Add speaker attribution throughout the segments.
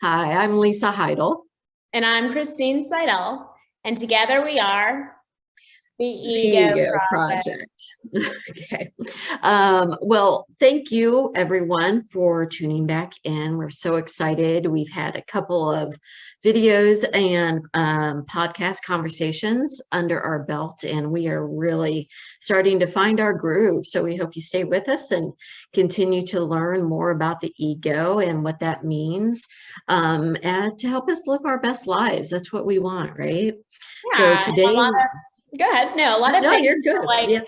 Speaker 1: Hi, I'm Lisa Heidle.
Speaker 2: And I'm Cristine Seidell, and together we are the
Speaker 1: The
Speaker 2: Ego
Speaker 1: Ego
Speaker 2: Project.
Speaker 1: Project. Okay. Well, thank you everyone for tuning back in. We're so excited. We've had a couple of videos and podcast conversations under our belt, and we are really starting to find our groove. So we hope you stay with us and continue to learn more about the ego and what that means, and to help us live our best lives. That's what we want, right? So
Speaker 2: Yeah,
Speaker 1: today,
Speaker 2: go ahead. No, a lot of
Speaker 1: no,
Speaker 2: thanks
Speaker 1: you're good. Yeah.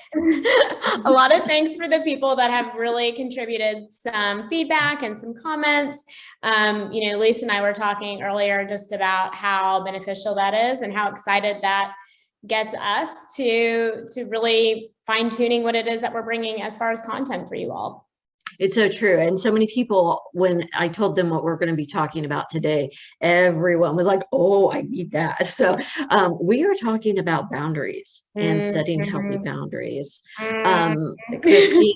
Speaker 2: a lot of thanks for the people that have really contributed some feedback and some comments. Lisa and I were talking earlier just about how beneficial that is and how excited that gets us to really fine tuning what it is that we're bringing as far as content for you all.
Speaker 1: It's so true. And so many people, when I told them what we're going to be talking about today, everyone was like, oh, I need that. So we are talking about boundaries and setting healthy boundaries. Cristine,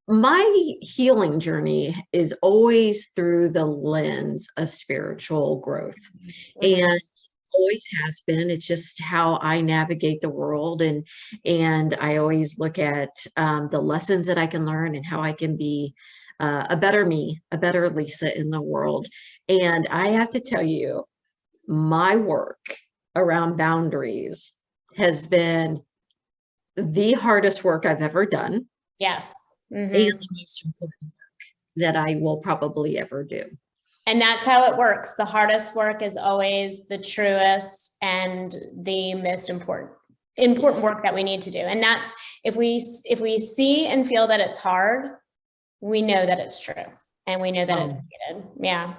Speaker 1: my healing journey is always through the lens of spiritual growth. And always has been. It's just how I navigate the world, and I always look at the lessons that I can learn and how I can be a better me, a better Lisa in the world. And I have to tell you, my work around boundaries has been the hardest work I've ever done.
Speaker 2: Yes.
Speaker 1: And the most important work that I will probably ever do.
Speaker 2: And that's how it works. The hardest work is always the truest and the most important work that we need to do. And that's if we see and feel that it's hard, we know that it's true and we know that it's needed. Yeah.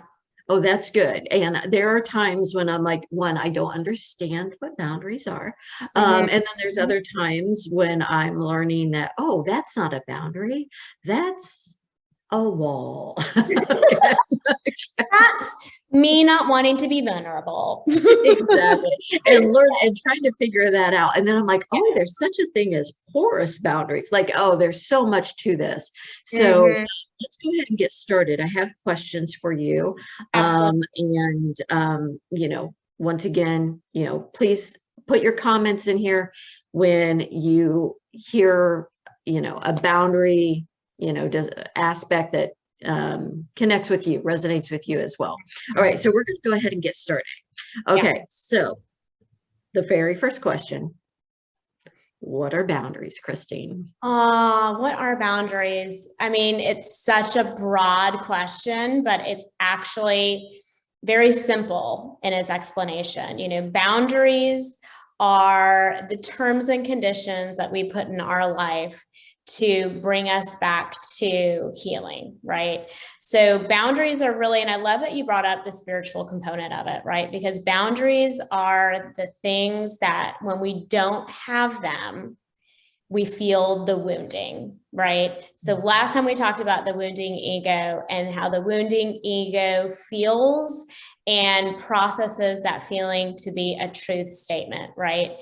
Speaker 1: Oh, that's good. And there are times when I'm like, one, I don't understand what boundaries are. And then there's other times when I'm learning that, oh, that's not a boundary. That's a wall.
Speaker 2: That's me not wanting to be vulnerable.
Speaker 1: Exactly. And learn and trying to figure that out. And then I'm like, oh, there's such a thing as porous boundaries. Like, oh, there's so much to this. So let's go ahead and get started. I have questions for you. Once again, please put your comments in here when you hear, a boundary, does aspect that connects with you, resonates with you as well. All right, so we're going to go ahead and get started. Okay, so the very first question, what are boundaries, Cristine?
Speaker 2: What are boundaries? I mean, it's such a broad question, but it's actually very simple in its explanation. Boundaries are the terms and conditions that we put in our life to bring us back to healing, right? So boundaries are really, and I love that you brought up the spiritual component of it, right? Because boundaries are the things that when we don't have them, we feel the wounding, right? So last time we talked about the wounding ego and how the wounding ego feels and processes that feeling to be a truth statement, right?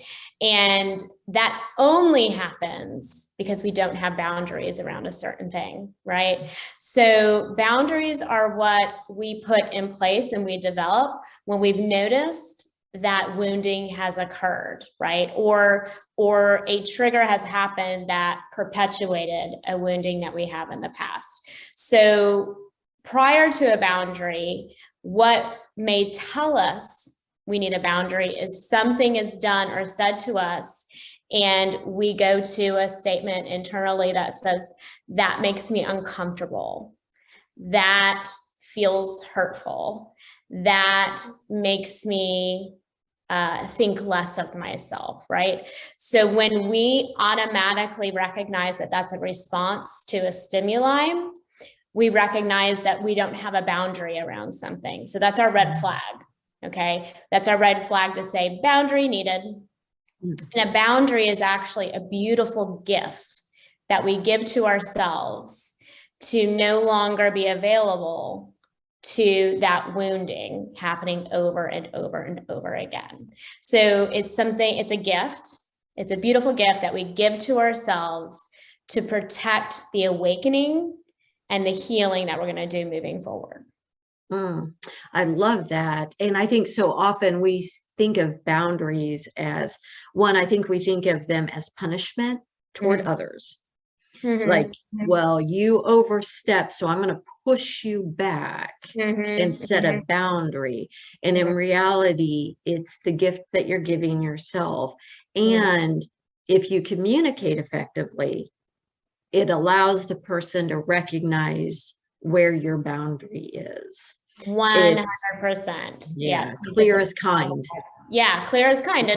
Speaker 2: And that only happens because we don't have boundaries around a certain thing, right? So boundaries are what we put in place and we develop when we've noticed that wounding has occurred, right? Or a trigger has happened that perpetuated a wounding that we have in the past. So prior to a boundary, what may tell us we need a boundary is something is done or said to us, and we go to a statement internally that says, that makes me uncomfortable. That feels hurtful. That makes me think less of myself, right? So when we automatically recognize that that's a response to a stimuli, we recognize that we don't have a boundary around something. So that's our red flag, okay? That's our red flag to say boundary needed. And a boundary is actually a beautiful gift that we give to ourselves to no longer be available to that wounding happening over and over and over again. So it's a gift. It's a beautiful gift that we give to ourselves to protect the awakening and the healing that we're going to do moving forward.
Speaker 1: I love that. And I think so often we think of boundaries as one, I think we think of them as punishment toward others. Like, well, you overstep, so I'm going to push you back and set a boundary. And in reality, it's the gift that you're giving yourself. And if you communicate effectively, it allows the person to recognize where your boundary is.
Speaker 2: 100%. Yes.
Speaker 1: Clear as kind.
Speaker 2: Yeah, clear as kind.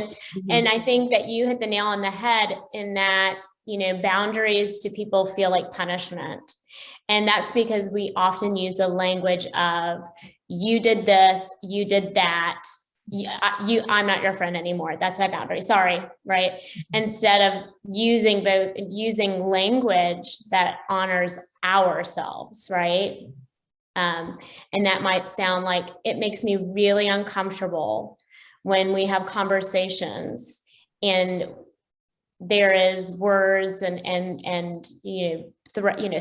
Speaker 2: And I think that you hit the nail on the head in that, you know, boundaries to people feel like punishment. And that's because we often use the language of, you did this, you did that. I'm not your friend anymore. That's my boundary. Sorry. Right. Instead of using language that honors ourselves. Right. And that might sound like, it makes me really uncomfortable when we have conversations and there is words and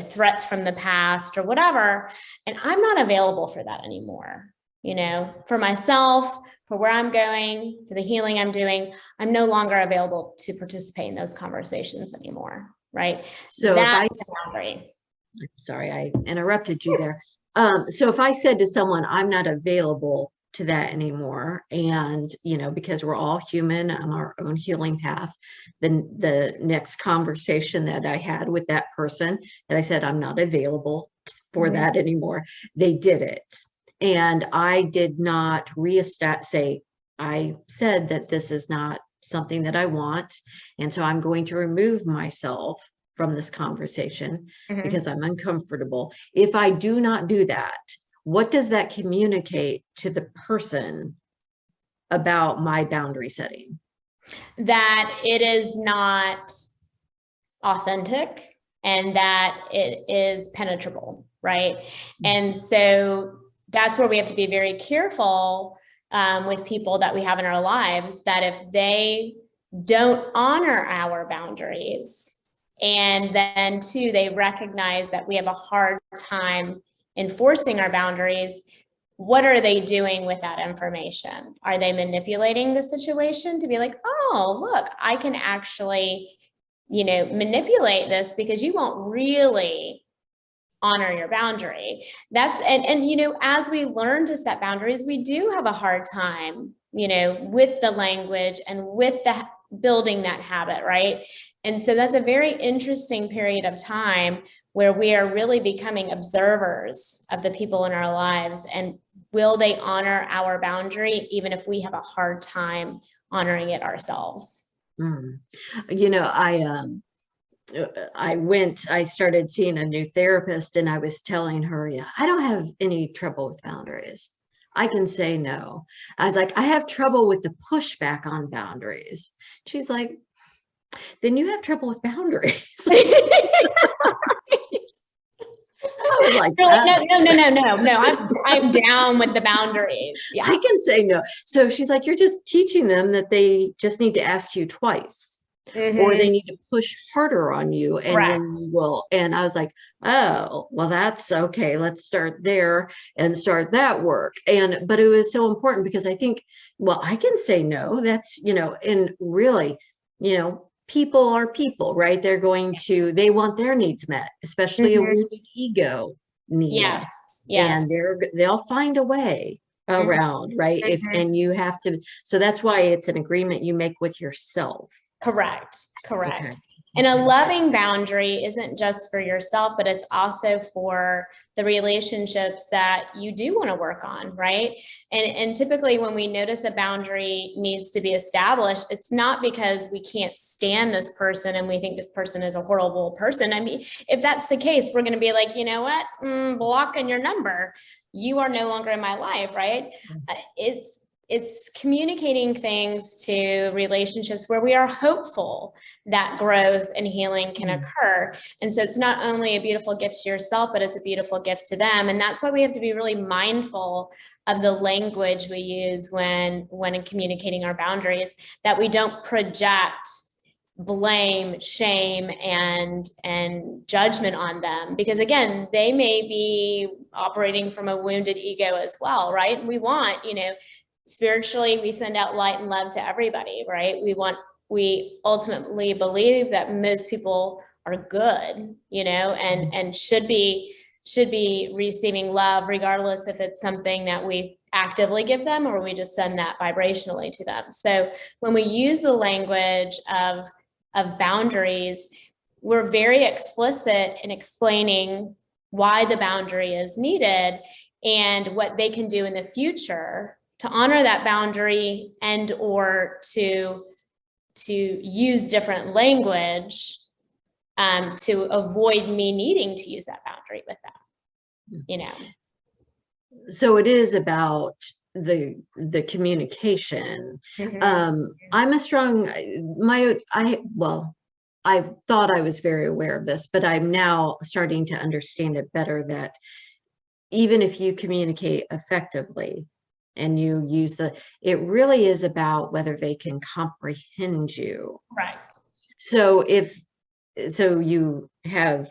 Speaker 2: threats from the past or whatever, and I'm not available for that anymore. For myself, for where I'm going, for the healing I'm doing, I'm no longer available to participate in those conversations anymore. Right.
Speaker 1: So
Speaker 2: that's the boundary.
Speaker 1: Sorry, I interrupted you there. So if I said to someone, I'm not available to that anymore, and because we're all human on our own healing path, then the next conversation that I had with that person, that I said I'm not available for that anymore, they did it, and I did not say, I said that this is not something that I want, and so I'm going to remove myself from this conversation because I'm uncomfortable. If I do not do that, what does that communicate to the person about my boundary setting?
Speaker 2: That it is not authentic and that it is penetrable, right? And so that's where we have to be very careful with people that we have in our lives, that if they don't honor our boundaries, and then two, they recognize that we have a hard time enforcing our boundaries, what are they doing with that information? Are they manipulating the situation to be like, oh, look, I can actually, manipulate this because you won't really honor your boundary? That's, and as we learn to set boundaries, we do have a hard time, with the language and with the building that habit, right? And so that's a very interesting period of time where we are really becoming observers of the people in our lives. And will they honor our boundary, even if we have a hard time honoring it ourselves?
Speaker 1: I started seeing a new therapist, and I was telling her, I don't have any trouble with boundaries. I can say no. I was like, I have trouble with the pushback on boundaries. She's like, then you have trouble with boundaries. I was like,
Speaker 2: no. I'm down with the boundaries. Yeah.
Speaker 1: I can say no. So she's like, you're just teaching them that they just need to ask you twice. Or they need to push harder on you, and then you will. And I was like, oh, well, that's okay. Let's start there and start that work. But it was so important because I think, well, I can say no. That's, and really, people are people, right? They're they want their needs met, especially a wounded ego need.
Speaker 2: Yes.
Speaker 1: And they'll find a way around, right? And you have to, so that's why it's an agreement you make with yourself.
Speaker 2: Correct. Okay. And a loving boundary isn't just for yourself, but it's also for the relationships that you do want to work on, right? And typically when we notice a boundary needs to be established, it's not because we can't stand this person and we think this person is a horrible person. I mean, if that's the case, we're going to be like, you know what, blocking your number. You are no longer in my life, right? It's communicating things to relationships where we are hopeful that growth and healing can occur. And so it's not only a beautiful gift to yourself, but it's a beautiful gift to them. And that's why we have to be really mindful of the language we use when communicating our boundaries, that we don't project blame, shame, and judgment on them, because again, they may be operating from a wounded ego as well, right? And we want, spiritually, we send out light and love to everybody, right? We ultimately believe that most people are good, and should be receiving love, regardless if it's something that we actively give them or we just send that vibrationally to them. So when we use the language of boundaries, we're very explicit in explaining why the boundary is needed and what they can do in the future to honor that boundary, and or to use different language to avoid me needing to use that boundary with them.
Speaker 1: So it is about the communication. I'm a strong, I thought I was very aware of this, but I'm now starting to understand it better, that even if you communicate effectively and you use it really is about whether they can comprehend you.
Speaker 2: Right.
Speaker 1: So you have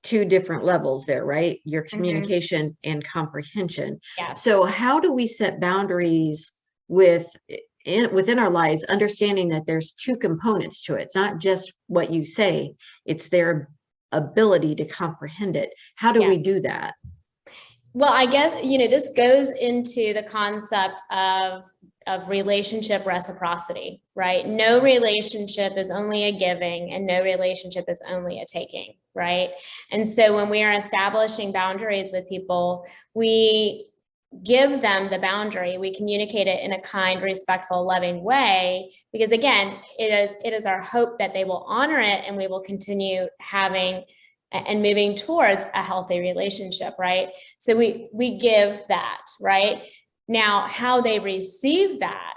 Speaker 1: two different levels there, right? Your communication and comprehension.
Speaker 2: Yeah.
Speaker 1: So how do we set boundaries within our lives, understanding that there's two components to it? It's not just what you say, it's their ability to comprehend it. How do we do that?
Speaker 2: Well, I guess, this goes into the concept of relationship reciprocity, right? No relationship is only a giving, and no relationship is only a taking, right? And so when we are establishing boundaries with people, we give them the boundary, we communicate it in a kind, respectful, loving way, because again, it is our hope that they will honor it, and we will continue having and moving towards a healthy relationship, right? So we give that, right? Now, how they receive that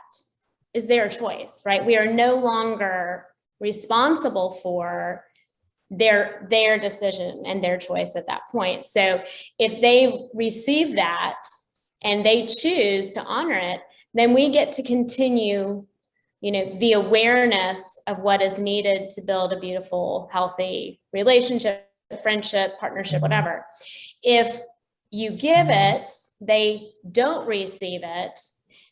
Speaker 2: is their choice, right? We are no longer responsible for their decision and their choice at that point. So if they receive that and they choose to honor it, then we get to continue, the awareness of what is needed to build a beautiful, healthy relationship, friendship, partnership, whatever. If you give it, they don't receive it.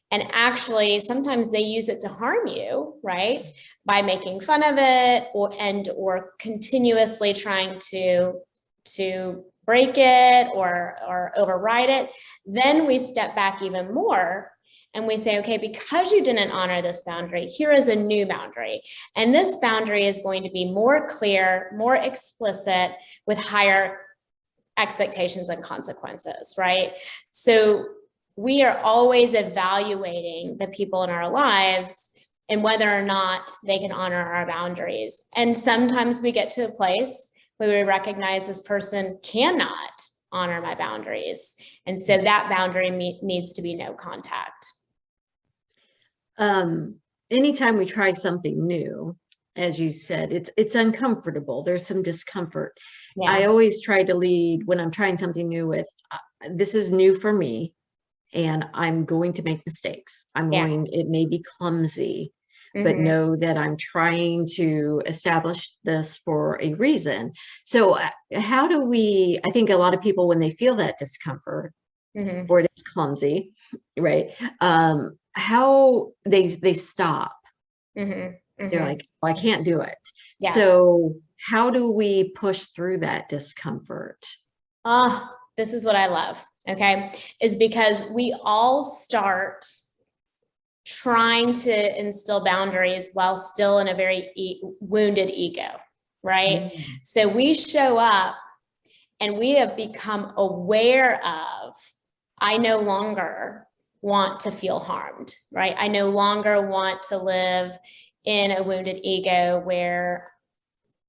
Speaker 2: And actually, sometimes they use it to harm you, right? By making fun of it or continuously trying to break it or override it. Then we step back even more and we say, okay, because you didn't honor this boundary, here is a new boundary. And this boundary is going to be more clear, more explicit, with higher expectations and consequences, right? So we are always evaluating the people in our lives and whether or not they can honor our boundaries. And sometimes we get to a place where we recognize this person cannot honor my boundaries. And so that boundary needs to be no contact.
Speaker 1: Anytime we try something new, as you said, it's uncomfortable. There's some discomfort. Yeah. I always try to lead when I'm trying something new with, this is new for me, and I'm going to make mistakes. It may be clumsy, but know that I'm trying to establish this for a reason. So how do I think a lot of people, when they feel that discomfort, or it is clumsy, right? How they stop. They're like, well, I can't do it. Yes. So how do we push through that discomfort?
Speaker 2: This is what I love, okay? Is because we all start trying to instill boundaries while still in a very wounded ego, right? So we show up and we have become aware of, I no longer want to feel harmed, right? I no longer want to live in a wounded ego where,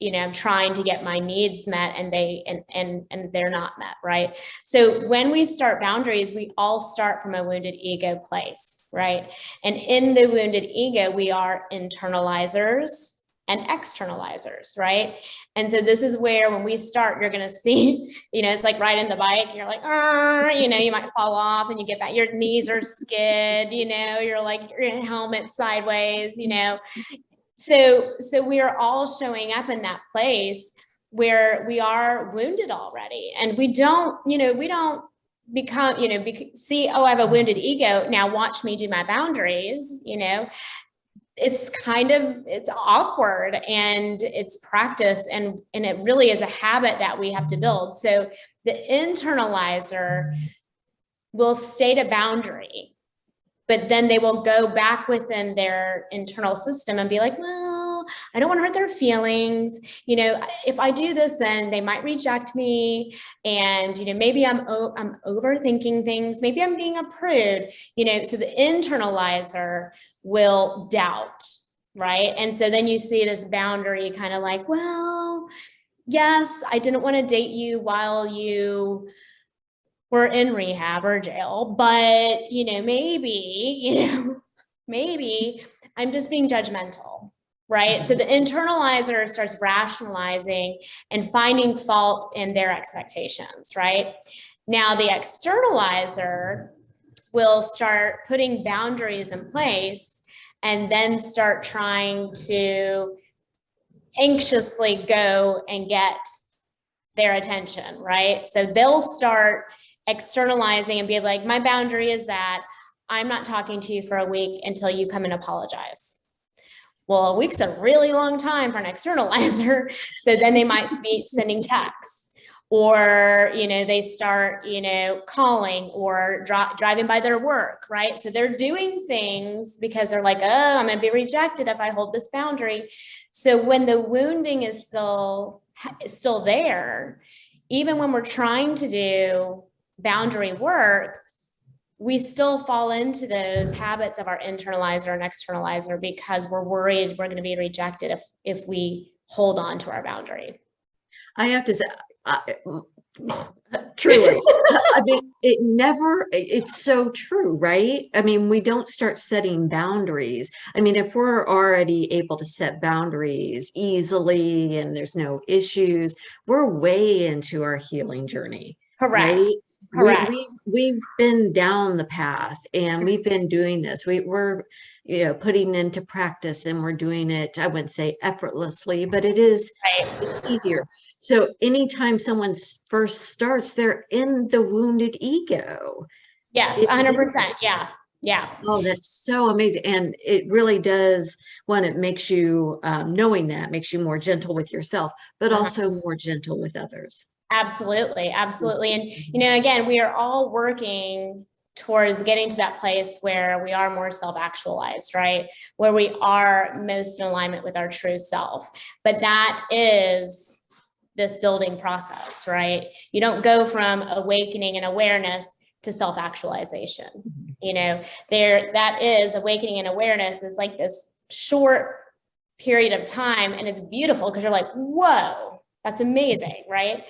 Speaker 2: I'm trying to get my needs met and they're not met, right? So when we start boundaries, we all start from a wounded ego place, right? And in the wounded ego, we are internalizers and externalizers, right? And so this is where when we start, you're going to see, it's like riding the bike. You're like, you might fall off and you get back, your knees are skid, you're like, your helmet sideways, So we are all showing up in that place where we are wounded already, and we don't become, see, oh, I have a wounded ego, now watch me do my boundaries. It's awkward, and it's practice, and it really is a habit that we have to build. So the internalizer will state a boundary, but then they will go back within their internal system and be like, well, I don't want to hurt their feelings. If I do this, then they might reject me. And, maybe I'm overthinking things. Maybe I'm being a prude, so the internalizer will doubt, right? And so then you see this boundary kind of like, well, yes, I didn't want to date you while you were in rehab or jail, but maybe I'm just being judgmental, right? So the internalizer starts rationalizing and finding fault in their expectations, right? Now the externalizer will start putting boundaries in place and then start trying to anxiously go and get their attention, right? So they'll start externalizing and be like, my boundary is that I'm not talking to you for a week until you come and apologize. Well, a week's a really long time for an externalizer. So then they might be sending texts, or, they start, calling or driving by their work, right? So they're doing things because they're like, oh, I'm going to be rejected if I hold this boundary. So when the wounding is still there, even when we're trying to do boundary work, we still fall into those habits of our internalizer and externalizer because we're worried we're going to be rejected if we hold on to our boundary.
Speaker 1: I have to say, truly, I mean, it's so true, right? I mean, we don't start setting boundaries. I mean, if we're already able to set boundaries easily and there's no issues, we're way into our healing journey.
Speaker 2: Correct.
Speaker 1: Right?
Speaker 2: Correct.
Speaker 1: We've been down the path, and we've been doing this. We're putting into practice, and we're doing it, I wouldn't say effortlessly, but it's easier. So anytime someone first starts, they're in the wounded ego.
Speaker 2: Yes, 100%. Yeah. Yeah.
Speaker 1: Oh, that's so amazing. And it really does, when it makes you, knowing that makes you more gentle with yourself, but also more gentle with others.
Speaker 2: Absolutely. Absolutely. And, again, we are all working towards getting to that place where we are more self-actualized, right? Where we are most in alignment with our true self. But that is this building process, right? You don't go from awakening and awareness to self-actualization. That is awakening and awareness is like this short period of time, and it's beautiful because you're like, whoa, that's amazing, right?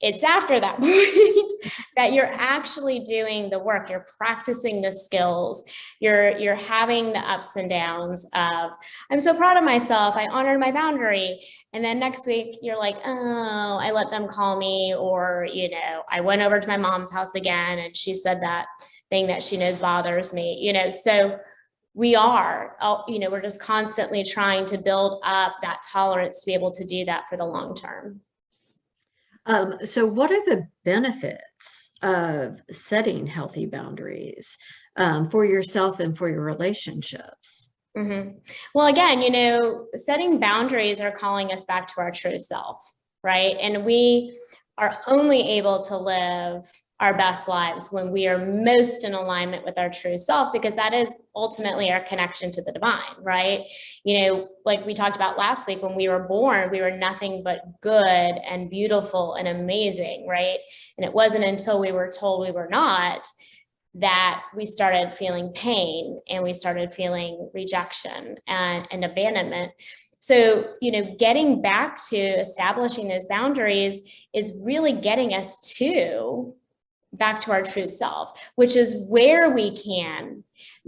Speaker 2: It's after that point that you're actually doing the work. You're practicing the skills. You're having the ups and downs of, I'm so proud of myself. I honored my boundary. And then next week you're like, oh, I let them call me. Or, I went over to my mom's house again and she said that thing that she knows bothers me, so we're just constantly trying to build up that tolerance to be able to do that for the long term.
Speaker 1: So what are the benefits of setting healthy boundaries for yourself and for your relationships?
Speaker 2: Mm-hmm. Well, again, setting boundaries are calling us back to our true self, right? And we are only able to live our best lives when we are most in alignment with our true self, because that is ultimately our connection to the divine, right? Like we talked about last week, when we were born, we were nothing but good and beautiful and amazing, right? And it wasn't until we were told we were not that we started feeling pain, and we started feeling rejection and abandonment. So, getting back to establishing those boundaries is really getting us back to our true self, which is where we can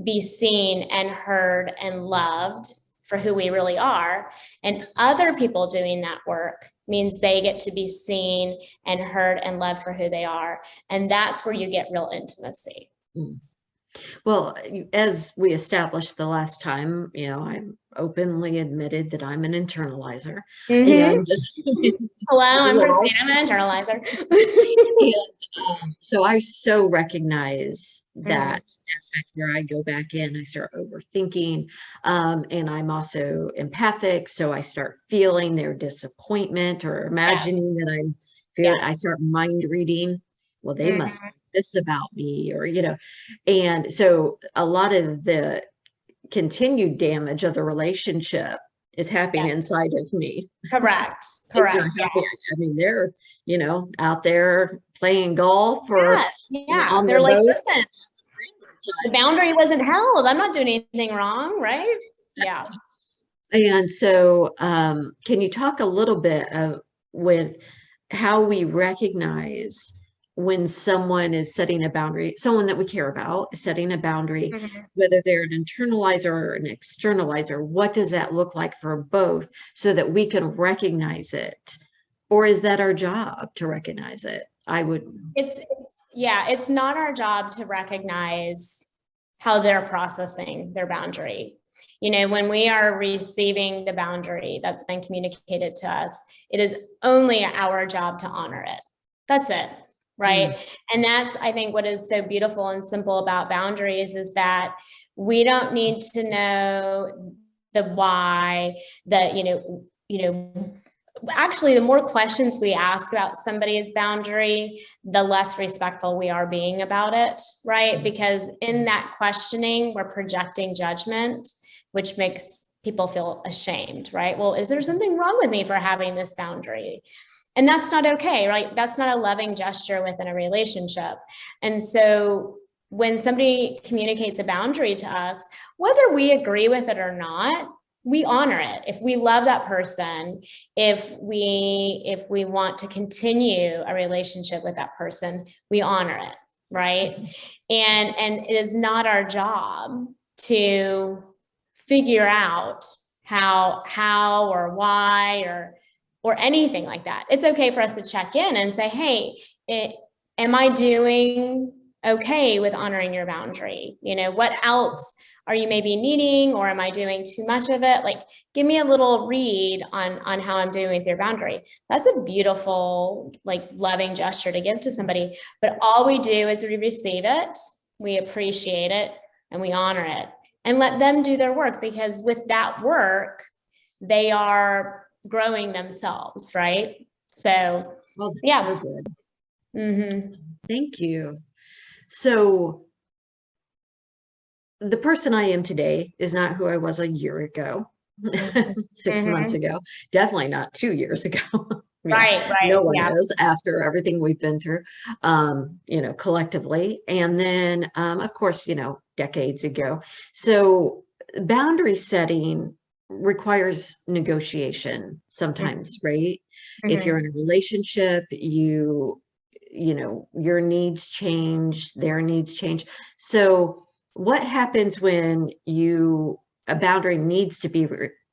Speaker 2: be seen and heard and loved for who we really are. And other people doing that work means they get to be seen and heard and loved for who they are. And that's where you get real intimacy.
Speaker 1: Well, as we established the last time, I'm openly admitted that I'm an internalizer,
Speaker 2: Mm-hmm.
Speaker 1: and
Speaker 2: Hello,
Speaker 1: the
Speaker 2: I'm
Speaker 1: world.
Speaker 2: Christine. I'm an internalizer.
Speaker 1: And so I so recognize
Speaker 2: Mm-hmm.
Speaker 1: that aspect where I go back in, I start overthinking, and I'm also empathic. So I start feeling their disappointment or
Speaker 2: Yeah.
Speaker 1: imagining that I'm feeling,
Speaker 2: Yeah.
Speaker 1: I start mind reading. Well, they must
Speaker 2: Mm-hmm.
Speaker 1: think this about me, or, and so a lot of the continued damage of the relationship is happening
Speaker 2: Yeah.
Speaker 1: inside of me.
Speaker 2: Correct.
Speaker 1: It's not
Speaker 2: Correct. Yeah.
Speaker 1: happy. I mean, they're, out there playing golf or,
Speaker 2: Yeah. Yeah.
Speaker 1: on
Speaker 2: They're
Speaker 1: their
Speaker 2: like,
Speaker 1: boat.
Speaker 2: listen, the boundary wasn't held. I'm not doing anything wrong, right? Yeah.
Speaker 1: And so, can you talk a little bit of with how we recognize when someone is setting a boundary, someone that we care about is setting a boundary,
Speaker 2: Mhm.
Speaker 1: whether they're an internalizer or an externalizer? What does that look like for both so that we can recognize it? Or is that our job to recognize it? I would.
Speaker 2: Yeah, it's not our job to recognize how they're processing their boundary. When we are receiving the boundary that's been communicated to us, it is only our job to honor it. That's it, right?
Speaker 1: Mm.
Speaker 2: And that's, I think, what is so beautiful and simple about boundaries is that we don't need to know the why, actually, the more questions we ask about somebody's boundary, the less respectful we are being about it, right? Because in that questioning, we're projecting judgment, which makes people feel ashamed, right? Well, is there something wrong with me for having this boundary? And that's not okay, right? That's not a loving gesture within a relationship. And so when somebody communicates a boundary to us, whether we agree with it or not, we honor it. If we love that person, if we want to continue a relationship with that person, we honor it, right? And it is not our job to figure out how or why or anything like that. It's okay for us to check in and say, hey, am I doing okay with honoring your boundary? What else are you maybe needing, or am I doing too much of it? Like, give me a little read on how I'm doing with your boundary. That's a beautiful, like, loving gesture to give to somebody. But all we do is we receive it, we appreciate it, and we honor it, and let them do their work, because with that work, they are growing themselves, right? So,
Speaker 1: Oh, that's so
Speaker 2: yeah.
Speaker 1: good.
Speaker 2: Mm-hmm.
Speaker 1: Thank you. So the person I am today is not who I was a year ago,
Speaker 2: Mm-hmm.
Speaker 1: 6 months
Speaker 2: Mm-hmm.
Speaker 1: ago, definitely not 2 years ago. Yeah,
Speaker 2: Right,
Speaker 1: no
Speaker 2: right.
Speaker 1: one
Speaker 2: Yeah.
Speaker 1: is after everything we've been through, collectively. And then, of course, decades ago. So boundary setting requires negotiation sometimes, right? If you're
Speaker 2: Mm-hmm.
Speaker 1: in a relationship, your needs change, their needs change. So what happens when a boundary needs to be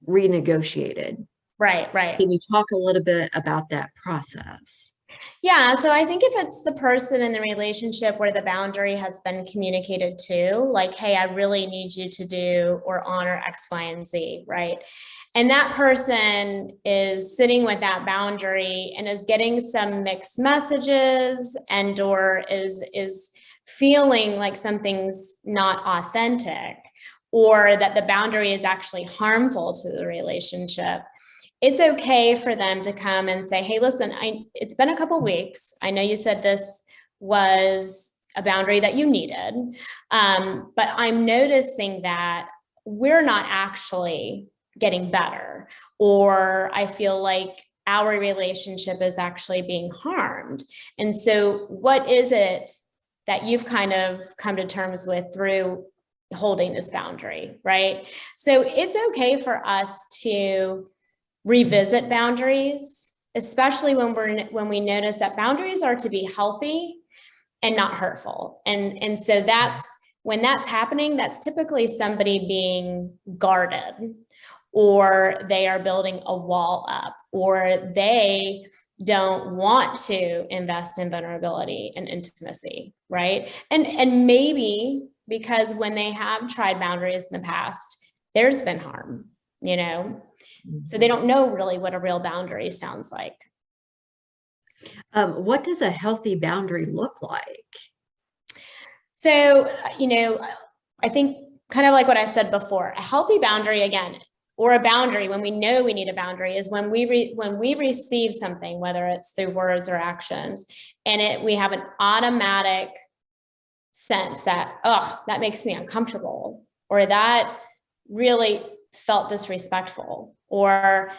Speaker 1: renegotiated?
Speaker 2: Right, right.
Speaker 1: Can you talk a little bit about that process?
Speaker 2: Yeah, so I think if it's the person in the relationship where the boundary has been communicated to, like, hey, I really need you to do or honor X, Y, and Z, right? And that person is sitting with that boundary and is getting some mixed messages and/or is feeling like something's not authentic, or that the boundary is actually harmful to the relationship. It's okay for them to come and say, hey, listen, it's been a couple weeks. I know you said this was a boundary that you needed, but I'm noticing that we're not actually getting better, or I feel like our relationship is actually being harmed. And so what is it that you've kind of come to terms with through holding this boundary, right? So it's okay for us to revisit boundaries, especially when we notice that boundaries are to be healthy and not hurtful. And so that's when that's happening, that's typically somebody being guarded, or they are building a wall up, or they don't want to invest in vulnerability and intimacy, right? And maybe because when they have tried boundaries in the past, there's been harm, so they don't know really what a real boundary sounds like.
Speaker 1: What does a healthy boundary look like?
Speaker 2: So, I think kind of like what I said before, a healthy boundary, again, or a boundary, when we know we need a boundary, is when we receive something, whether it's through words or actions, and we have an automatic sense that, oh, that makes me uncomfortable, or that really felt disrespectful, or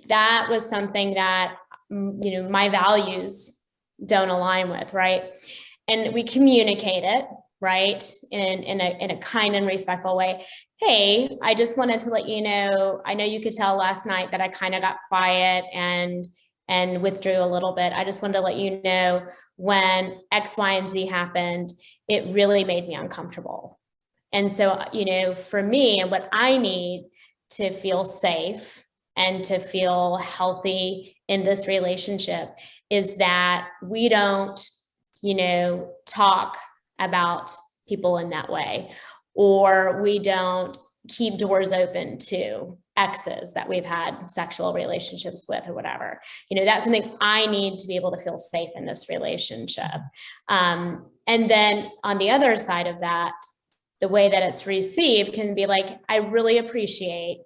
Speaker 2: that was something that, my values don't align with, right? And we communicate it, right, in a kind and respectful way. Hey, I just wanted to let you know, I know you could tell last night that I kind of got quiet and withdrew a little bit. I just wanted to let you know when X, Y, and Z happened, it really made me uncomfortable. And so, for me, and what I need to feel safe and to feel healthy in this relationship is that we don't, talk about people in that way, or we don't keep doors open to exes that we've had sexual relationships with or whatever. That's something I need to be able to feel safe in this relationship. And then on the other side of that, the way that it's received can be like, I really appreciate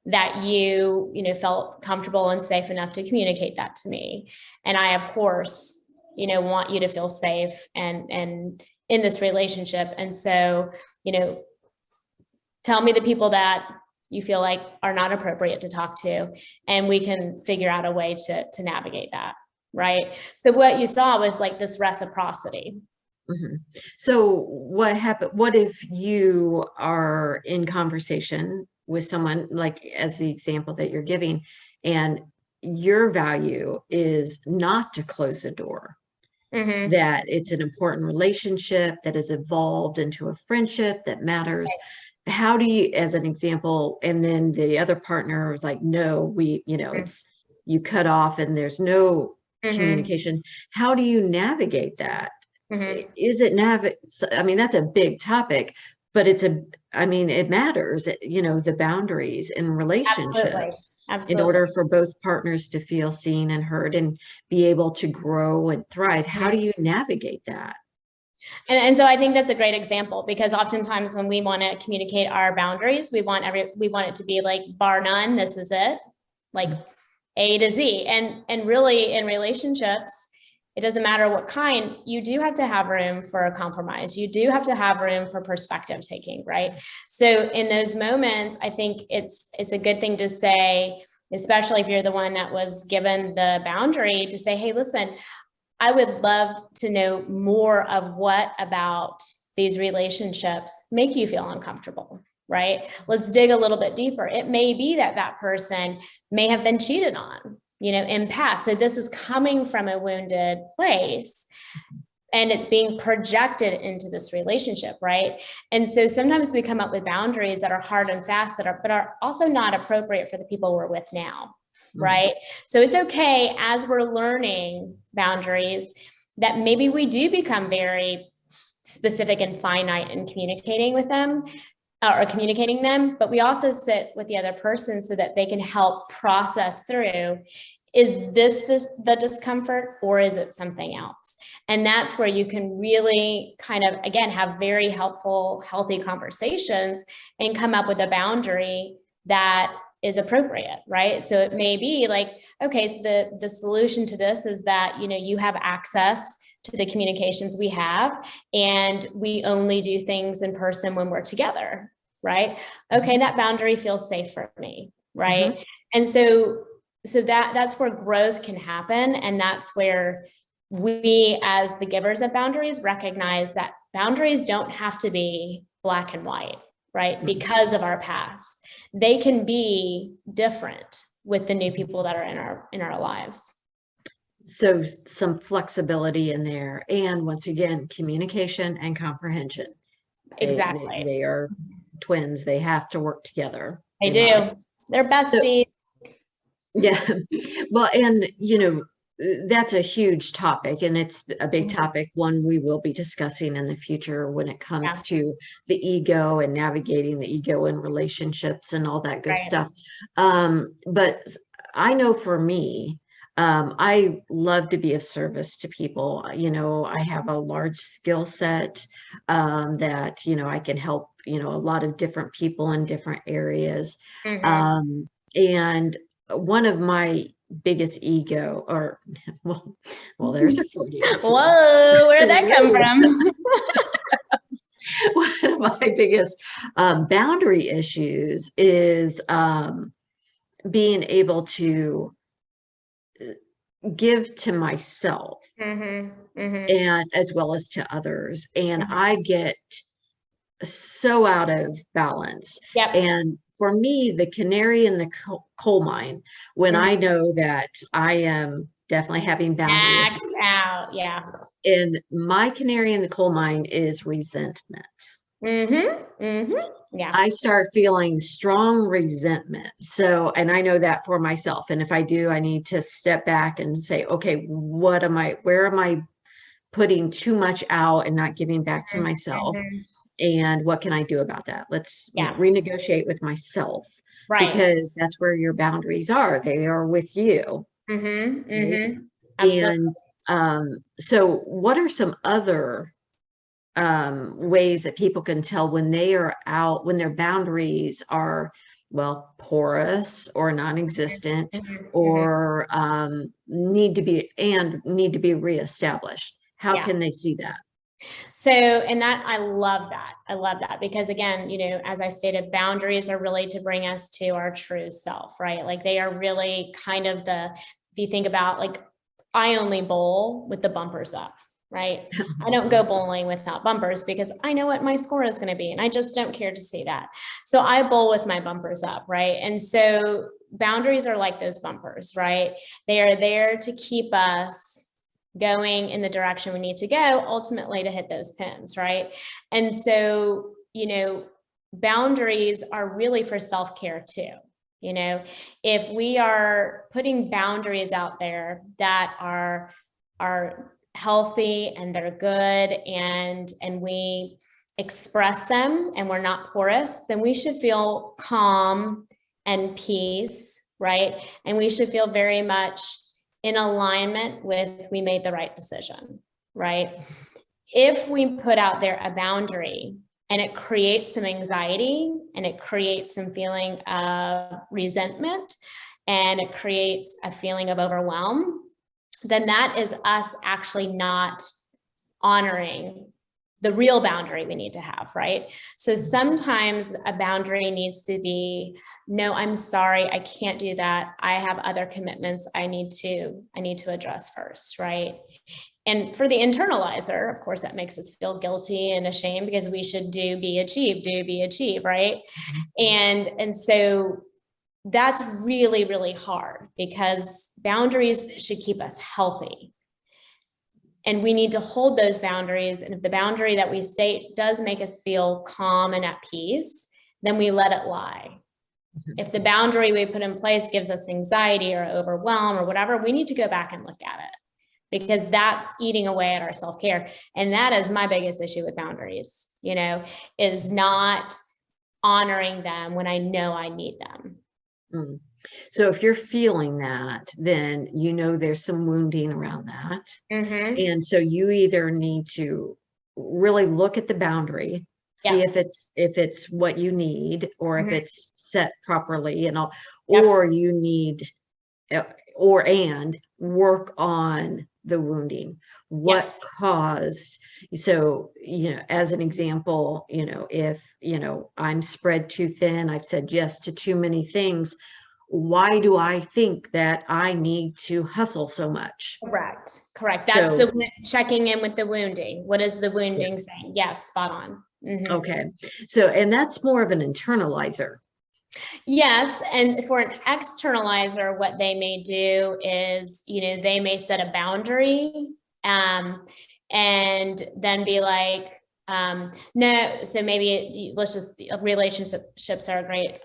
Speaker 2: that you felt comfortable and safe enough to communicate that to me. And I, of course, want you to feel safe and in this relationship. And so, tell me the people that you feel like are not appropriate to talk to, and we can figure out a way to navigate that. Right. So what you saw was like this reciprocity.
Speaker 1: Mm-hmm. So what happened? What if you are in conversation with someone, like as the example that you're giving, and your value is not to close the door, that it's an important relationship that has evolved into a friendship that matters. Right. How do you, as an example, and then the other partner was like, no, it's, you cut off and there's no communication. How do you navigate that? Is it that's a big topic, but it matters, the boundaries in relationships. Absolutely. In order for both partners to feel seen and heard and be able to grow and thrive. How do you navigate that?
Speaker 2: And so I think that's a great example, because oftentimes when we want to communicate our boundaries, we want it to be like bar none, this is it, like A to Z. And really in relationships, it doesn't matter what kind, you do have to have room for a compromise. You do have to have room for perspective taking, right? So in those moments, I think it's a good thing to say, especially if you're the one that was given the boundary, to say, hey, listen, I would love to know more of what about these relationships make you feel uncomfortable, right? Let's dig a little bit deeper. It may be that person may have been cheated on, in past. So this is coming from a wounded place and it's being projected into this relationship, right? And so sometimes we come up with boundaries that are hard and fast but are also not appropriate for the people we're with now, right? So it's okay, as we're learning boundaries, that maybe we do become very specific and finite in communicating with them, or communicating them, but we also sit with the other person so that they can help process through, is this the discomfort, or is it something else? And that's where you can really kind of, again, have very helpful, healthy conversations and come up with a boundary that is appropriate, right? So it may be like, okay, so the solution to this is that, you have access to the communications we have, and we only do things in person when we're together, right? Okay, that boundary feels safe for me, right? And so that's where growth can happen, and that's where we, as the givers of boundaries, recognize that boundaries don't have to be black and white, right? Because of our past, they can be different with the new people that are in our lives.
Speaker 1: So some flexibility in there. And once again, communication and comprehension.
Speaker 2: Exactly.
Speaker 1: They are twins. They have to work together.
Speaker 2: They do. They're besties.
Speaker 1: So, yeah. Well, and, that's a huge topic, and it's a big topic, one we will be discussing in the future when it comes
Speaker 2: Yeah,
Speaker 1: to the ego and navigating the ego in relationships and all that good
Speaker 2: right.
Speaker 1: stuff. But I know for me, I love to be of service to people. I have a large skill set, that, I can help, a lot of different people in different areas.
Speaker 2: Mm-hmm.
Speaker 1: And one of my biggest ego, or well, there's a Freudian slip.
Speaker 2: Whoa, where'd that come from?
Speaker 1: One of my biggest boundary issues is being able to give to myself
Speaker 2: Mm-hmm. Mm-hmm.
Speaker 1: and as well as to others. And
Speaker 2: Mm-hmm.
Speaker 1: I get so out of balance.
Speaker 2: Yep.
Speaker 1: And for me, the canary in the coal mine, when I
Speaker 2: Mm-hmm.
Speaker 1: know that I am definitely having boundary issues,
Speaker 2: Maxed out. Yeah.
Speaker 1: and my canary in the coal mine is resentment.
Speaker 2: Mm-hmm. Mm-hmm. Yeah.
Speaker 1: I start feeling strong resentment. So, and I know that for myself. And if I do, I need to step back and say, okay, where am I putting too much out and not giving back to myself?
Speaker 2: Mm-hmm.
Speaker 1: And what can I do about that? Let's,
Speaker 2: Yeah.
Speaker 1: renegotiate with myself,
Speaker 2: Right.
Speaker 1: because that's where your boundaries are. They are with you.
Speaker 2: Mm-hmm.
Speaker 1: Right?
Speaker 2: Mm-hmm. Absolutely.
Speaker 1: And so what are some other ways that people can tell when they are out, when their boundaries are, well, porous or non-existent,
Speaker 2: Mm-hmm. Mm-hmm.
Speaker 1: or need to be reestablished? How
Speaker 2: Yeah.
Speaker 1: can they see that?
Speaker 2: So, and that, I love that. I love that because again, as I stated, boundaries are really to bring us to our true self, right? Like they are really kind of if you think about like, I only bowl with the bumpers up, right? I don't go bowling without bumpers because I know what my score is going to be. And I just don't care to see that. So I bowl with my bumpers up, right? And so boundaries are like those bumpers, right? They are there to keep us going in the direction we need to go, ultimately to hit those pins, right? And so, boundaries are really for self-care too. If we are putting boundaries out there that are healthy and they're good and we express them and we're not porous, then we should feel calm and peace, right? And we should feel very much in alignment with we made the right decision, right? If we put out there a boundary and it creates some anxiety and it creates some feeling of resentment and it creates a feeling of overwhelm, then that is us actually not honoring the real boundary we need to have, right? So sometimes a boundary needs to be, no, I'm sorry, I can't do that. I have other commitments I need to address first, right? And for the internalizer, of course, that makes us feel guilty and ashamed because we should do, be, achieve, right? And so that's really, really hard because boundaries should keep us healthy. And we need to hold those boundaries. And if the boundary that we state does make us feel calm and at peace, then we let it lie. If the boundary we put in place gives us anxiety or overwhelm or whatever, we need to go back and look at it because that's eating away at our self-care. And that is my biggest issue with boundaries, is not honoring them when I know I need them.
Speaker 1: Mm. So if you're feeling that, then there's some wounding around that.
Speaker 2: Mm-hmm.
Speaker 1: And so you either need to really look at the boundary, see
Speaker 2: Yes.
Speaker 1: if it's what you need, or if it's set properly and all,
Speaker 2: Yep.
Speaker 1: or you need and work on the wounding. What
Speaker 2: Yes.
Speaker 1: caused, so as an example, if I'm spread too thin, I've said yes to too many things, why do I think that I need to hustle so much?
Speaker 2: Correct. That's
Speaker 1: So,
Speaker 2: the checking in with the wounding. What is the
Speaker 1: yeah.
Speaker 2: wounding saying? Yes, spot on. Mm-hmm.
Speaker 1: Okay. So, and that's more of an internalizer.
Speaker 2: Yes. And for an externalizer, what they may do is, they may set a boundary and then be like, no, so maybe relationships are a great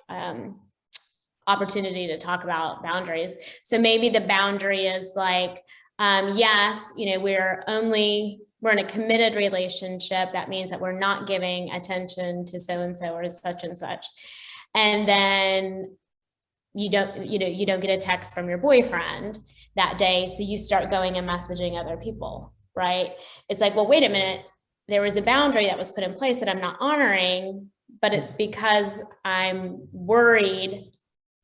Speaker 2: opportunity to talk about boundaries. So maybe the boundary is like, Yes, we're in a committed relationship. That means that we're not giving attention to so-and-so or such and such. And then you don't get a text from your boyfriend that day. So you start going and messaging other people, right? It's like, well, wait a minute. There was a boundary that was put in place that I'm not honoring, but it's because I'm worried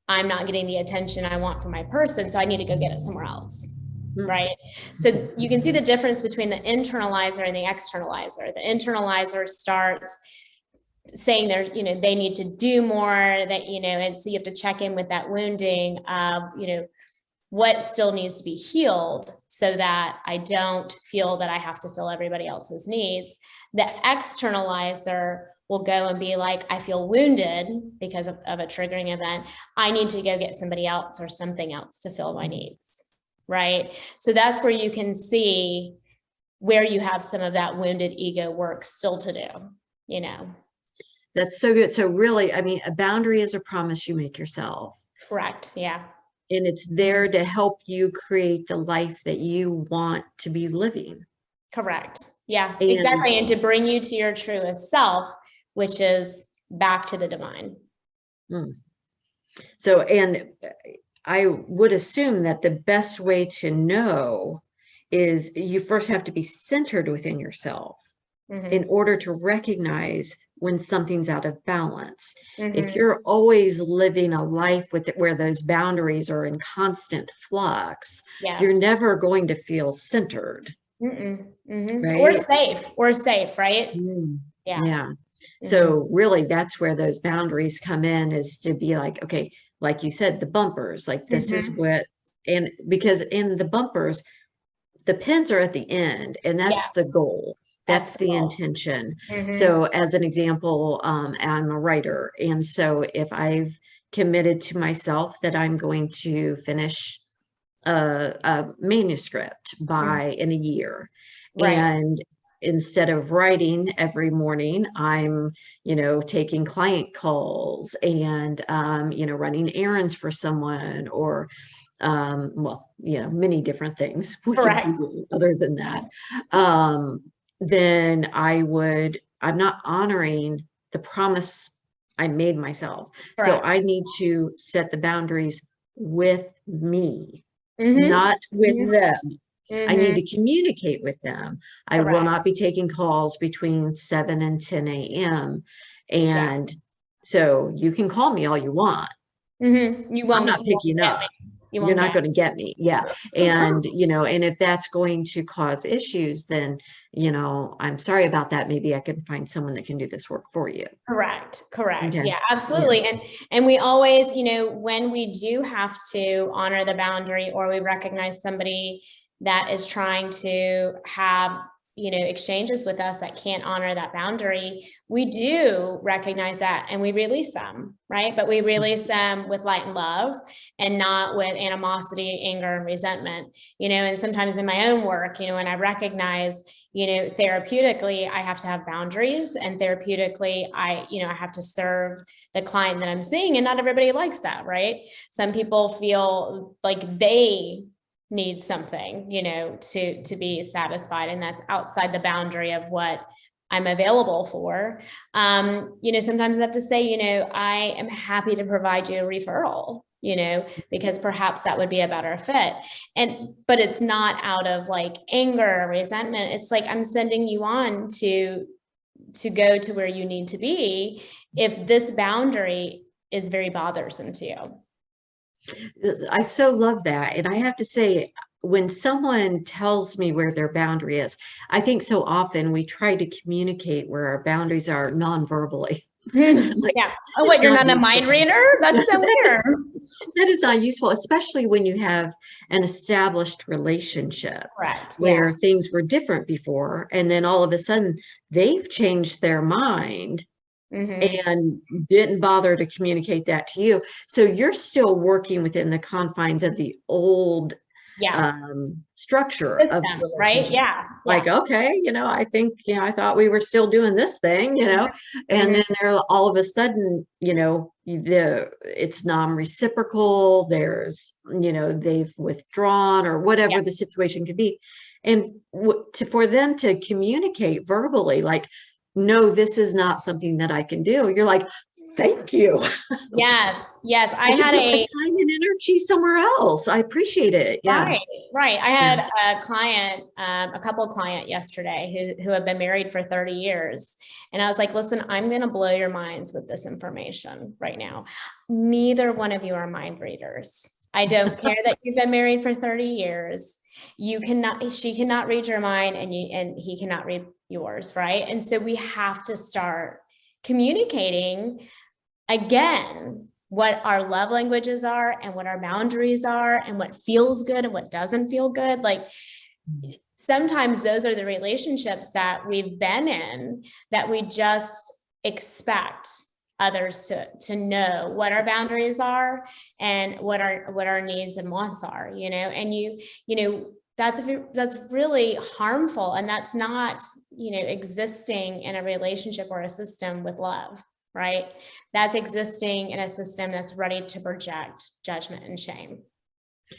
Speaker 2: I'm not getting the attention I want from my person. So I need to go get it somewhere else. Right. So you can see the difference between the internalizer and the externalizer. The internalizer starts saying they need to do more, that, and so you have to check in with that wounding of, what still needs to be healed so that I don't feel that I have to fill everybody else's needs. The externalizer will go and be like, I feel wounded because of a triggering event. I need to go get somebody else or something else to fill my needs. Right. So that's where you can see where you have some of that wounded ego work still to do,
Speaker 1: That's so good. So really, I mean, a boundary is a promise you make yourself.
Speaker 2: Correct. Yeah.
Speaker 1: And it's there to help you create the life that you want to be living.
Speaker 2: Correct. Yeah, exactly. And to bring you to your truest self, which is back to the divine.
Speaker 1: So, and I would assume that the best way to know is you first have to be centered within yourself in order to recognize when something's out of balance. If you're always living a life where those boundaries are in constant flux, you're never going to feel centered.
Speaker 2: Right? Or safe, right?
Speaker 1: Yeah. So really that's where those boundaries come in, is to be like, okay, like you said, the bumpers, like this is what, and because in the bumpers, the pins are at the end, and that's the goal. That's the intention. So as an example, I'm a writer. And so if I've committed to myself that I'm going to finish a manuscript in a year, and instead of writing every morning, I'm, taking client calls and, running errands for someone, or many different things we can be doing other than that. Then I'm not honoring the promise I made myself. So I need to set the boundaries with me, not with them. I need to communicate with them. I will not be taking calls between 7 and 10 a.m. And so you can call me all you want.
Speaker 2: You won't.
Speaker 1: I'm not picking up. You're not going to get me. Yeah. And, and if that's going to cause issues, then, I'm sorry about that. Maybe I can find someone that can do this work for you.
Speaker 2: Correct. Okay. Yeah, absolutely. Yeah. And we always, when we do have to honor the boundary, or we recognize somebody that is trying to have, exchanges with us that can't honor that boundary, we do recognize that and we release them, right? But we release them with light and love, and not with animosity, anger, and resentment, and sometimes in my own work, when I recognize, therapeutically, I have to have boundaries, and therapeutically, I have to serve the client that I'm seeing, and not everybody likes that, right? Some people feel like they need something, to be satisfied, and that's outside the boundary of what I'm available for. Sometimes I have to say, I am happy to provide you a referral, because perhaps that would be a better fit. But it's not out of like anger or resentment. It's like, I'm sending you on to go to where you need to be if this boundary is very bothersome to you.
Speaker 1: I so love that. And I have to say, when someone tells me where their boundary is, I think so often we try to communicate where our boundaries are non-verbally.
Speaker 2: Like, oh, what, you're not a mind reader? That's so weird.
Speaker 1: That is not useful, especially when you have an established relationship where things were different before, and then all of a sudden they've changed their mind. And didn't bother to communicate that to you. So you're still working within the confines of the old structure of the
Speaker 2: right? Yeah.
Speaker 1: Like, okay, I think, I thought we were still doing this thing, and then they're all of a sudden, it's non-reciprocal, there's, they've withdrawn or whatever the situation could be. And for them to communicate verbally, like, no, this is not something that I can do. You're like, thank you.
Speaker 2: Yes. I
Speaker 1: can
Speaker 2: had
Speaker 1: put my time and energy somewhere else. I appreciate it. Yeah.
Speaker 2: Right. I had a client, a couple client yesterday who have been married for 30 years. And I was like, listen, I'm going to blow your minds with this information right now. Neither one of you are mind readers. I don't care that you've been married for 30 years. She cannot read your mind, and he cannot read yours. Right. And so we have to start communicating again what our love languages are and what our boundaries are and what feels good and what doesn't feel good. Like, sometimes those are the relationships that we've been in that we just expect others to know what our boundaries are and what our needs and wants are, and that's really harmful. And that's not, existing in a relationship or a system with love. Right? That's existing in a system that's ready to project judgment and shame.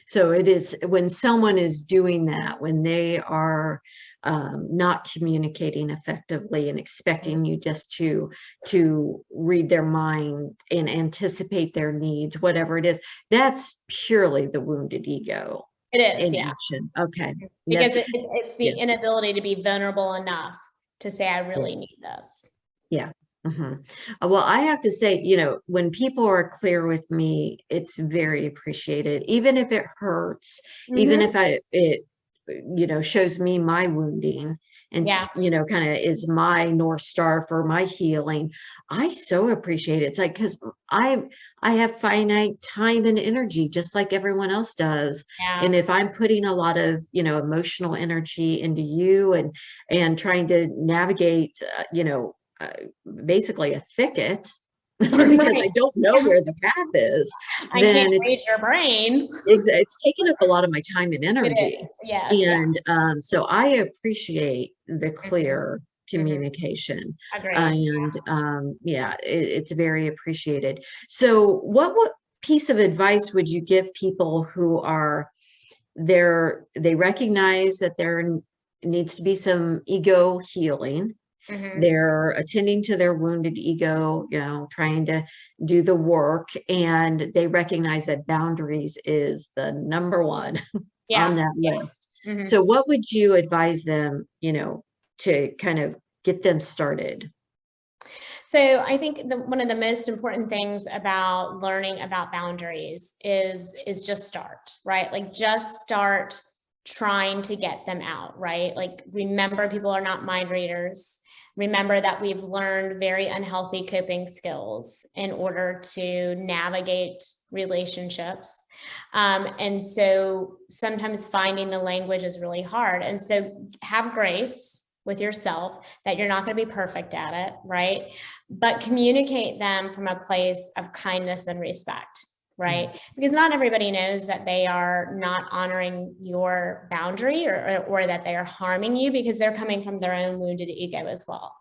Speaker 1: So it is when someone is doing that, when they are not communicating effectively and expecting you just to read their mind and anticipate their needs, whatever it is, that's purely the wounded ego.
Speaker 2: It is,
Speaker 1: in action. Okay.
Speaker 2: Because it's the inability to be vulnerable enough to say, I really need this.
Speaker 1: Yeah. Well, I have to say, when people are clear with me, it's very appreciated, even if it hurts, even if it shows me my wounding and, kind of is my North Star for my healing. I so appreciate it. It's like, because I have finite time and energy, just like everyone else does.
Speaker 2: Yeah.
Speaker 1: And if I'm putting a lot of, emotional energy into you and trying to navigate, basically a thicket because I don't know where the path is, then
Speaker 2: can't read your brain.
Speaker 1: It's taken up a lot of my time and energy.
Speaker 2: Yes.
Speaker 1: And so I appreciate the clear communication. And it's very appreciated. So what piece of advice would you give people who are they recognize that there needs to be some ego healing? They're attending to their wounded ego, trying to do the work, and they recognize that boundaries is the number one on that list. So what would you advise them, to kind of get them started?
Speaker 2: So I think one of the most important things about learning about boundaries is just start, right? Like, just start trying to get them out, right? Like, remember, people are not mind readers. Remember that we've learned very unhealthy coping skills in order to navigate relationships. And so sometimes finding the language is really hard. And so have grace with yourself that you're not going to be perfect at it, right? But communicate them from a place of kindness and respect. Right? Because not everybody knows that they are not honoring your boundary or that they are harming you, because they're coming from their own wounded ego as well.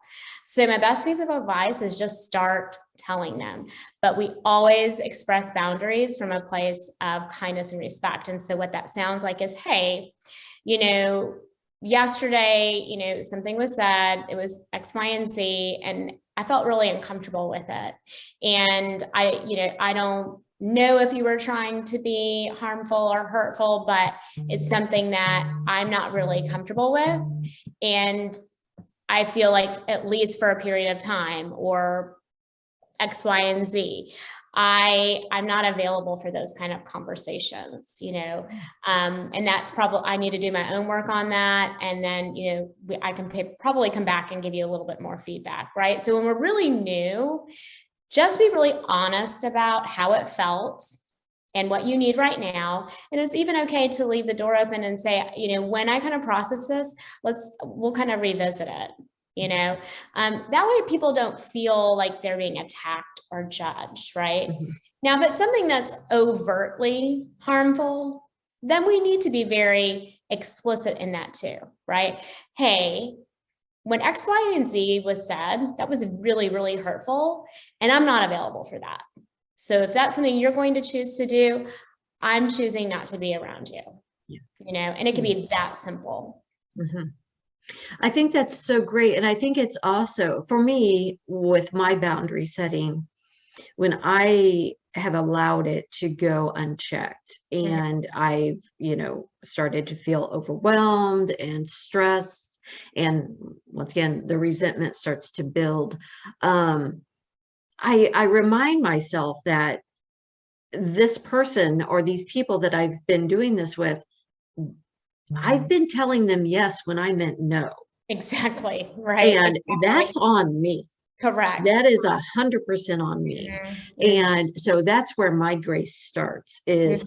Speaker 2: So my best piece of advice is just start telling them. But we always express boundaries from a place of kindness and respect. And so what that sounds like is, hey, yesterday, something was said, it was X, Y, and Z, and I felt really uncomfortable with it. And I don't know if you were trying to be harmful or hurtful, but it's something that I'm not really comfortable with. And I feel like, at least for a period of time, or X, Y, and Z, I'm not available for those kind of conversations, and that's probably, I need to do my own work on that. And then, I can probably come back and give you a little bit more feedback, right? So when we're really new, just be really honest about how it felt and what you need right now. And it's even okay to leave the door open and say, when I kind of process this, we'll kind of revisit it, that way people don't feel like they're being attacked or judged, right? Now, if it's something that's overtly harmful, then we need to be very explicit in that too, right? Hey, when X, Y, and Z was said, that was really, really hurtful, and I'm not available for that. So if that's something you're going to choose to do, I'm choosing not to be around you, and it can be that simple.
Speaker 1: Mm-hmm. I think that's so great. And I think it's also, for me, with my boundary setting, when I have allowed it to go unchecked and I've, started to feel overwhelmed and stressed, and once again, the resentment starts to build, I remind myself that this person or these people that I've been doing this with, I've been telling them yes when I meant no.
Speaker 2: Exactly. Right.
Speaker 1: And
Speaker 2: Exactly.
Speaker 1: that's on me.
Speaker 2: Correct.
Speaker 1: That is 100% on me. And so that's where my grace starts is,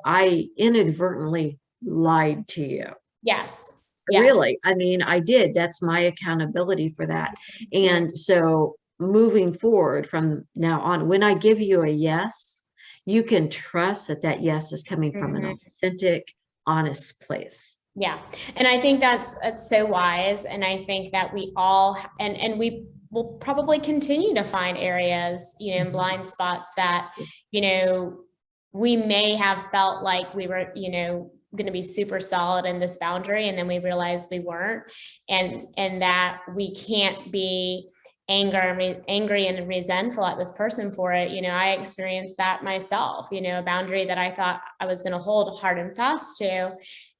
Speaker 1: I inadvertently lied to you.
Speaker 2: Yes.
Speaker 1: Really. I mean, I did. That's my accountability for that. And so moving forward from now on, when I give you a yes, you can trust that that yes is coming from an authentic, honest place.
Speaker 2: Yeah. And I think that's so wise. And I think that we all, and we will probably continue to find areas, and blind spots that, we may have felt like we were, going to be super solid in this boundary. And then we realized we weren't, and that we can't be angry and resentful at this person for it. I experienced that myself, a boundary that I thought I was going to hold hard and fast to,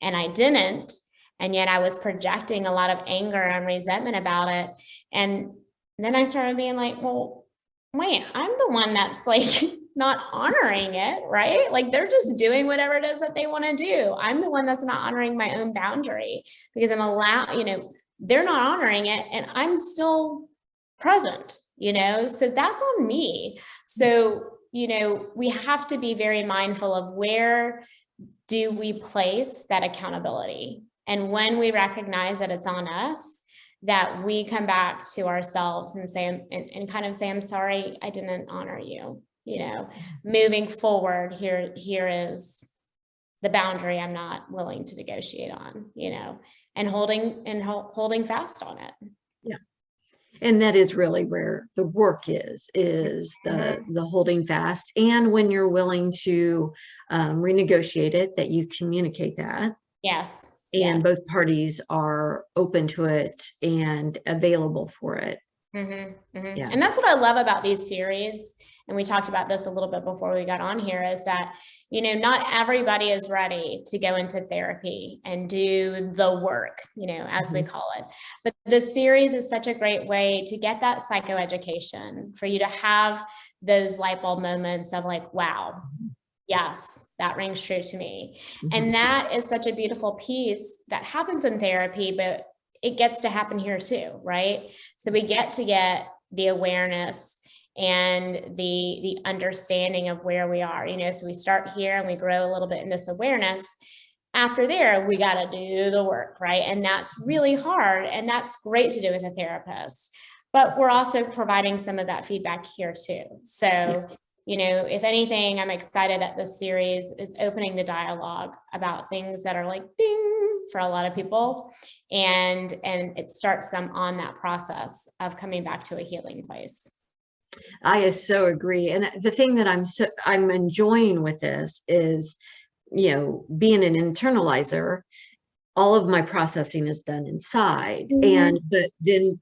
Speaker 2: and I didn't. And yet I was projecting a lot of anger and resentment about it. And then I started being like, well, wait, I'm the one that's like not honoring it, right? Like they're just doing whatever it is that they want to do. I'm the one that's not honoring my own boundary because I'm they're not honoring it and I'm still present, so that's on me. So, we have to be very mindful of where do we place that accountability. And when we recognize that it's on us, that we come back to ourselves and say, and kind of say, I'm sorry, I didn't honor you, moving forward, here is the boundary I'm not willing to negotiate on, and holding fast on it.
Speaker 1: Yeah. And that is really where the work is the holding fast. And when you're willing to renegotiate it, that you communicate that.
Speaker 2: Yes.
Speaker 1: And both parties are open to it and available for it.
Speaker 2: Yeah. And that's what I love about these series. And we talked about this a little bit before we got on here, is that, not everybody is ready to go into therapy and do the work, as we call it. But the series is such a great way to get that psychoeducation, for you to have those light bulb moments of like, wow, yes, that rings true to me. And that is such a beautiful piece that happens in therapy, but it gets to happen here too, right? So we get to get the awareness and the understanding of where we are, so we start here and we grow a little bit in this awareness. After there, we got to do the work, right? And that's really hard. And that's great to do with a therapist, but we're also providing some of that feedback here too. So, if anything, I'm excited that this series is opening the dialogue about things that are like ding for a lot of people. And it starts them on that process of coming back to a healing place.
Speaker 1: I so agree. And the thing that I'm enjoying with this is, being an internalizer, all of my processing is done inside. But then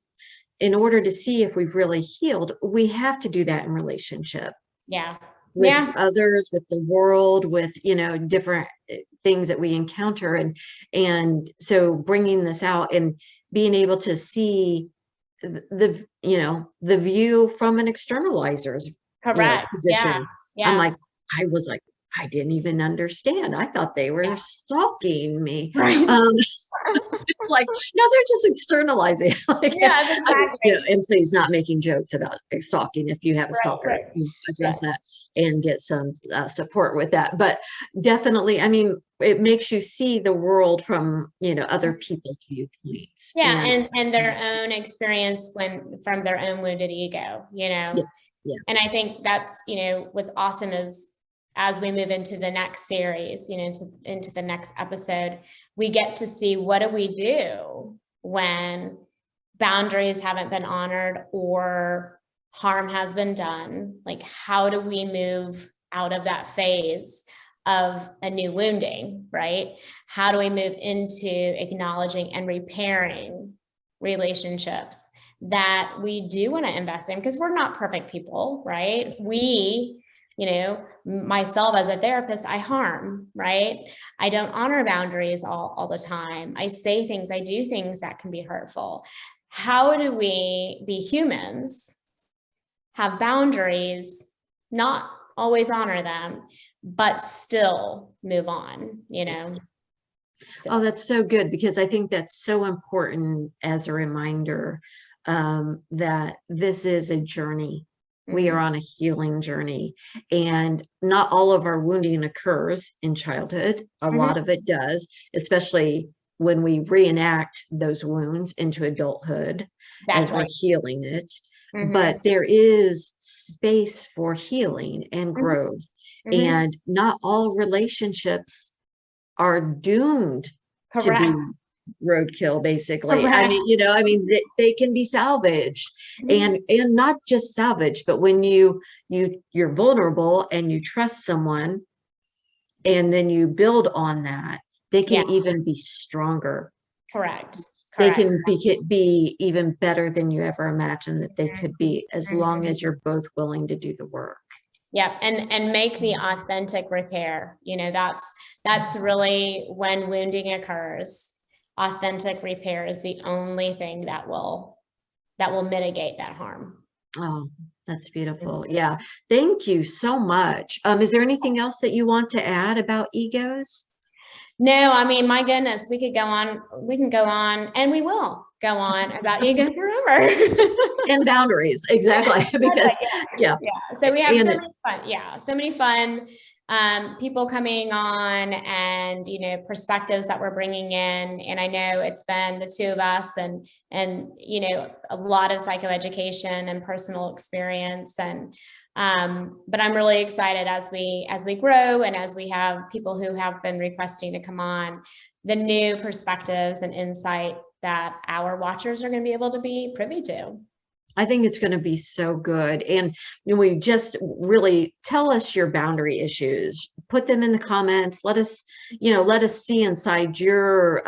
Speaker 1: in order to see if we've really healed, we have to do that in relationship.
Speaker 2: Yeah.
Speaker 1: With others, with the world, with, different things that we encounter. And so bringing this out and being able to see the view from an externalizer's position. I'm like, I didn't even understand. I thought they were stalking me.
Speaker 2: Right.
Speaker 1: It's like, no, they're just externalizing.
Speaker 2: Exactly.
Speaker 1: And please, not making jokes about stalking. If you have a stalker, address that and get some support with that. But definitely, I mean, it makes you see the world from, other people's viewpoints.
Speaker 2: Yeah. And their own experience from their own wounded ego, Yeah. And I think that's, what's awesome is, as we move into the next series, into the next episode, we get to see, what do we do when boundaries haven't been honored, or harm has been done. Like, how do we move out of that phase of a new wounding, right? How do we move into acknowledging and repairing relationships that we do want to invest in? Because we're not perfect people, right? We, myself as a therapist, I harm, right? I don't honor boundaries all the time. I say things, I do things that can be hurtful. How do we be humans, have boundaries, not always honor them, but still move on, So.
Speaker 1: Oh, that's so good, because I think that's so important as a reminder that this is a journey. We are on a healing journey, and not all of our wounding occurs in childhood. A lot of it does, especially when we reenact those wounds into adulthood as we're healing it. But there is space for healing and growth, and not all relationships are doomed to be roadkill, basically. I mean, they can be salvaged, and not just salvaged, but when you're vulnerable and you trust someone, and then you build on that, they can even be stronger.
Speaker 2: Correct.
Speaker 1: They can be even better than you ever imagined that they could be, as long as you're both willing to do the work.
Speaker 2: Yeah. And make the authentic repair. That's really when wounding occurs. Authentic repair is the only thing that will mitigate that harm.
Speaker 1: Oh, that's beautiful. Yeah. Thank you so much. Is there anything else that you want to add about egos?
Speaker 2: No, I mean, my goodness, we can go on, and we will go on about ego forever.
Speaker 1: And boundaries, exactly. Because
Speaker 2: so we have so many fun people coming on, and perspectives that we're bringing in. And I know it's been the two of us, and a lot of psychoeducation and personal experience, and but I'm really excited as we grow, and as we have people who have been requesting to come on, the new perspectives and insight that our watchers are going to be able to be privy to.
Speaker 1: I think it's going to be so good. And we just really tell us your boundary issues, put them in the comments. Let us see inside your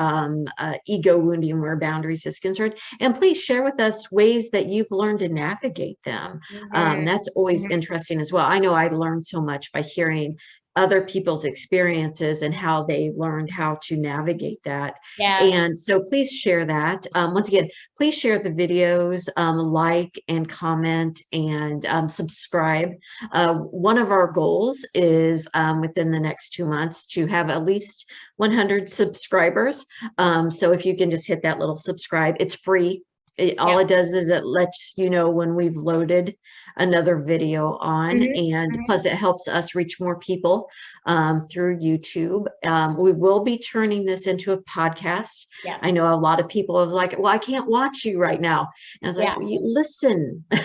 Speaker 1: ego wounding where boundaries is concerned. And please share with us ways that you've learned to navigate them. That's always interesting as well. I know I learned so much by hearing other people's experiences and how they learned how to navigate that. And so please share that. Once again, please share the videos, like and comment, and subscribe. One of our goals is within the next 2 months to have at least 100 subscribers. So if you can just hit that little subscribe, it's free. All it does is it lets you know when we've loaded another video on, and plus it helps us reach more people through YouTube. We will be turning this into a podcast. I know a lot of people was like, well, I can't watch you right now. And I was like, well, you listen. You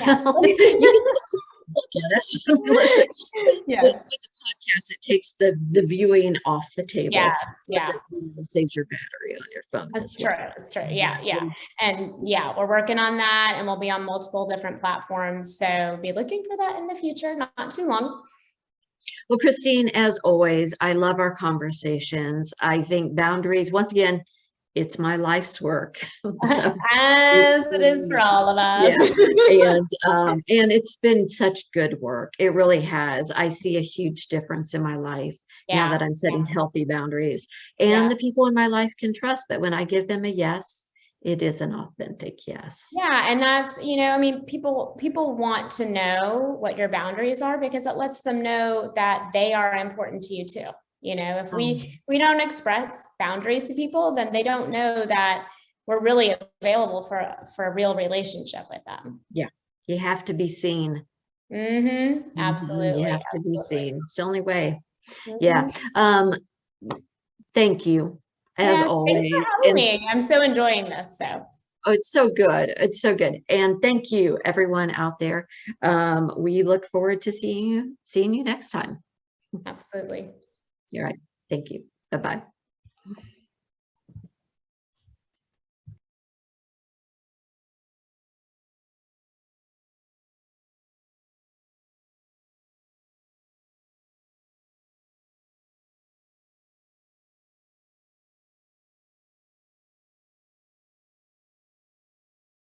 Speaker 1: look at us. Listen. With the podcast, it takes the viewing off the table. It saves your battery on your phone.
Speaker 2: That's true. And we're working on that, and we'll be on multiple different platforms. So be looking for that in the future, not too long.
Speaker 1: Well, Cristine, as always, I love our conversations. I think boundaries, once again, it's my life's work.
Speaker 2: As it is for all of us.
Speaker 1: And it's been such good work. It really has. I see a huge difference in my life now that I'm setting healthy boundaries. And the people in my life can trust that when I give them a yes, it is an authentic yes.
Speaker 2: And that's, people want to know what your boundaries are, because it lets them know that they are important to you too. If we don't express boundaries to people, then they don't know that we're really available for a real relationship with them.
Speaker 1: Yeah. You have to be seen.
Speaker 2: Absolutely.
Speaker 1: You have to be seen. It's the only way. Thank you, as always.
Speaker 2: Thanks for having me. I'm so enjoying this. Oh,
Speaker 1: it's so good. It's so good. And thank you, everyone out there. We look forward to seeing you next time.
Speaker 2: Absolutely.
Speaker 1: You're right. Thank you. Bye-bye.